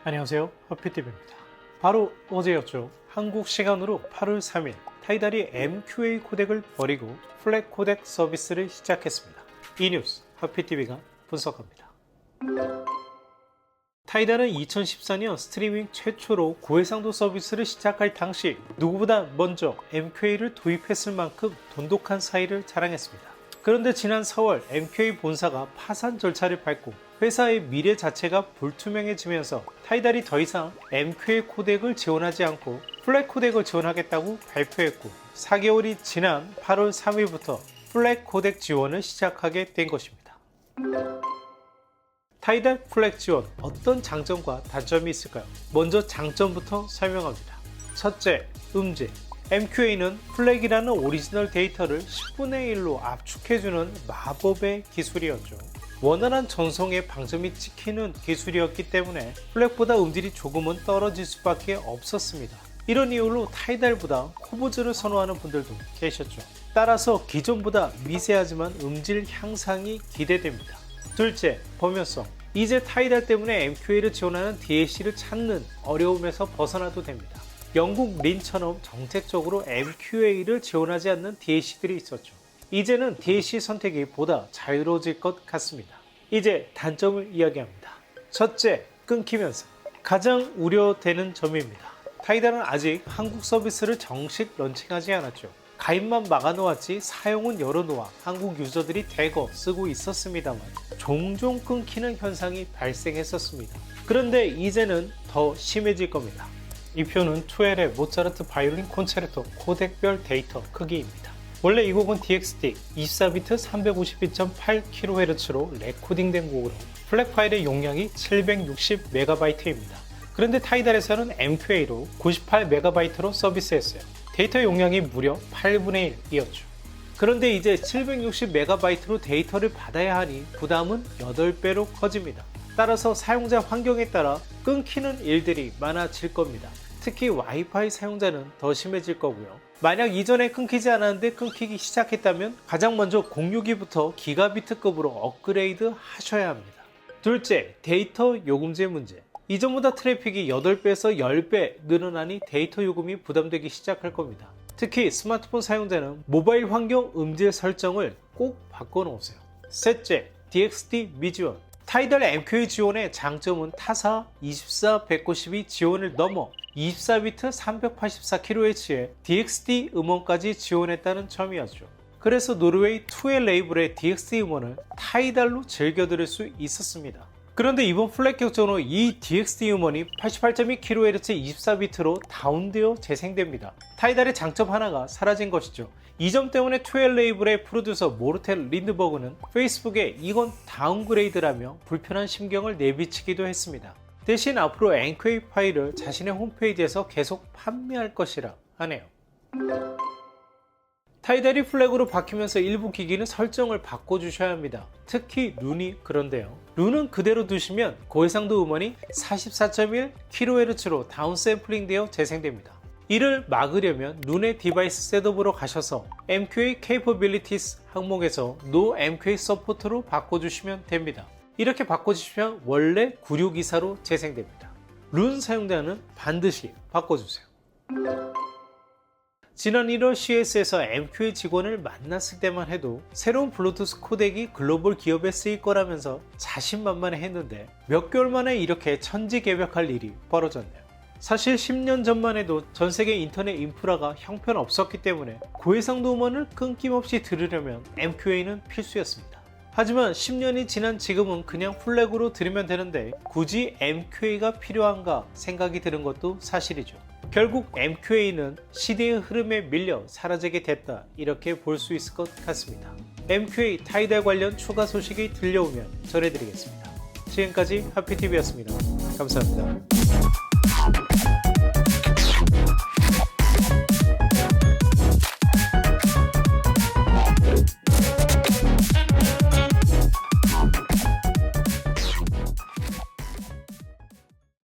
안녕하세요, 허피TV입니다. 바로 어제였죠. 한국 시간으로 8월 3일 타이달이 MQA 코덱을 버리고 플랫 코덱 서비스를 시작했습니다. 이 뉴스 허피TV가 분석합니다. 타이달은 2014년 스트리밍 최초로 고해상도 서비스를 시작할 당시 누구보다 먼저 MQA를 도입했을 만큼 돈독한 사이를 자랑했습니다. 그런데 지난 4월 MQA 본사가 파산 절차를 밟고 회사의 미래 자체가 불투명해지면서 타이달이 더 이상 MQA 코덱을 지원하지 않고 플랫 코덱을 지원하겠다고 발표했고 4개월이 지난 8월 3일부터 플랫 코덱 지원을 시작하게 된 것입니다. 타이달 플랫 지원, 어떤 장점과 단점이 있을까요? 먼저 장점부터 설명합니다. 첫째, 음질. MQA는 플랫이라는 오리지널 데이터를 10분의 1로 압축해주는 마법의 기술이었죠. 원활한 전송에 방점이 찍히는 기술이었기 때문에 플랫보다 음질이 조금은 떨어질 수밖에 없었습니다. 이런 이유로 타이달보다 코보즈를 선호하는 분들도 계셨죠. 따라서 기존보다 미세하지만 음질 향상이 기대됩니다. 둘째, 범용성. 이제 타이달 때문에 MQA를 지원하는 DLC를 찾는 어려움에서 벗어나도 됩니다. 영국 린처럼 정책적으로 MQA를 지원하지 않는 DLC들이 있었죠. 이제는 DLC 선택이 보다 자유로워질 것 같습니다. 이제 단점을 이야기합니다. 첫째, 끊기면서. 가장 우려되는 점입니다. 타이달은 아직 한국 서비스를 정식 런칭하지 않았죠. 가입만 막아놓았지 사용은 열어놓아 한국 유저들이 대거 쓰고 있었습니다만 종종 끊기는 현상이 발생했었습니다. 그런데 이제는 더 심해질 겁니다. 이 표는 투엘의 모차르트 바이올린 콘체르토 코덱별 데이터 크기입니다. 원래 이 곡은 DXT 24비트 352.8kHz로 레코딩된 곡으로 플랫 파일의 용량이 760MB입니다. 그런데 타이달에서는 MQA로 98MB로 서비스했어요. 데이터 용량이 무려 8분의 1이었죠. 그런데 이제 760MB로 데이터를 받아야 하니 부담은 8배로 커집니다. 따라서 사용자 환경에 따라 끊기는 일들이 많아질 겁니다. 특히 와이파이 사용자는 더 심해질 거고요. 만약 이전에 끊기지 않았는데 끊기기 시작했다면 가장 먼저 062부터 기가비트급으로 업그레이드 하셔야 합니다. 둘째, 데이터 요금제 문제. 이전보다 트래픽이 8배에서 10배 늘어나니 데이터 요금이 부담되기 시작할 겁니다. 특히 스마트폰 사용자는 모바일 환경 음질 설정을 꼭 바꿔놓으세요. 셋째, DXT 미지원. 타이달 MQA 지원의 장점은 타사 24/192 지원을 넘어 24비트 384kHz의 DXT 음원까지 지원했다는 점이었죠. 그래서 노르웨이 투엘 레이블의 DXT 음원을 타이달로 즐겨 들을 수 있었습니다. 그런데 이번 플랫 격전으로 이 DXT 음원이 88.2kHz 24비트로 다운되어 재생됩니다. 타이달의 장점 하나가 사라진 것이죠. 이 점 때문에 투엘 레이블의 프로듀서 모르텔 린드버그는 페이스북에 이건 다운그레이드라며 불편한 심경을 내비치기도 했습니다. 대신 앞으로 MQA 파일을 자신의 홈페이지에서 계속 판매할 것이라 하네요. 타이달이 플랫으로 바뀌면서 일부 기기는 설정을 바꿔주셔야 합니다. 특히 룬이 그런데요. 룬은 그대로 두시면 고해상도 음원이 44.1kHz로 다운샘플링되어 재생됩니다. 이를 막으려면 룬의 디바이스 셋업으로 가셔서 MQA Capabilities 항목에서 No MQA Support로 바꿔주시면 됩니다. 이렇게 바꿔주시면 원래 9624로 재생됩니다. 룬 사용자는 반드시 바꿔주세요. 지난 1월 CES에서 MQA 직원을 만났을 때만 해도 새로운 블루투스 코덱이 글로벌 기업에 쓰일 거라면서 자신만만해 했는데 몇 개월 만에 이렇게 천지개벽할 일이 벌어졌네요. 사실 10년 전만 해도 전 세계 인터넷 인프라가 형편없었기 때문에 고해상도 음원을 끊김없이 들으려면 MQA는 필수였습니다. 하지만 10년이 지난 지금은 그냥 플랫으로 들으면 되는데 굳이 MQA가 필요한가 생각이 드는 것도 사실이죠. 결국 MQA는 시대의 흐름에 밀려 사라지게 됐다, 이렇게 볼 수 있을 것 같습니다. MQA 타이달 관련 추가 소식이 들려오면 전해드리겠습니다. 지금까지 하피TV였습니다. 감사합니다.